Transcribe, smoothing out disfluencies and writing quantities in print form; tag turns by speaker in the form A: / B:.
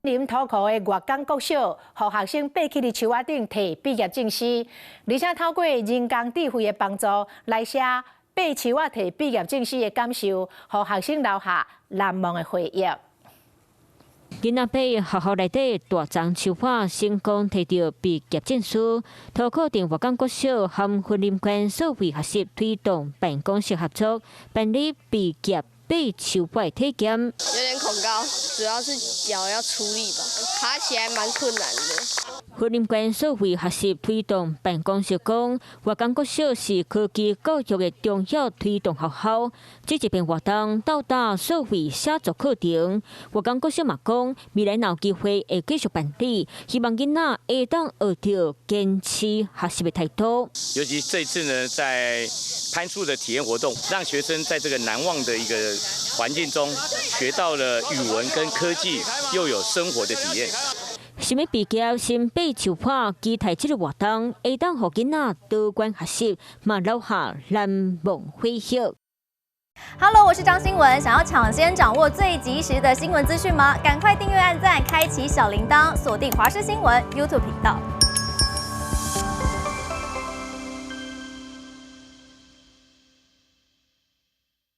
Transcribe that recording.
A: 林土库的粤港国小，让学生爬起伫树仔顶摕毕业证书，而且透过人工智慧的帮助来写爬树仔摕毕业证书的感受，让学生留下难忘的回忆。
B: 囡仔爬学校内底大丛树花，成功摕到毕业证书。土库镇粤港国小和云林县社会学习推动办公室合作，办理毕业爬树花体验。
C: 有点恐高，主要是脚要出力吧，爬起来蛮困难的。
B: 云林县社会学习推动办公室讲，粤港国小是科技教育的重要推动学校。这一篇活动到达社会写作课程，粤港国小嘛讲，未来有机会会继续办理，希望囡仔会当学到坚持学习的态度。
D: 尤其这一次呢，在攀树的体验活动，让学生在这个难忘的一个环境中，学到了语文跟科技，又有生活的体验。
B: 想要毕业先爬树花，期待这个活动会当让囡仔多元学习，嘛留下难忘回忆。
E: Hello， 我是张新文。想要抢先掌握最及时的新闻资讯吗？赶快订阅、按赞、开启小铃铛，锁定华视新闻 YouTube 频道。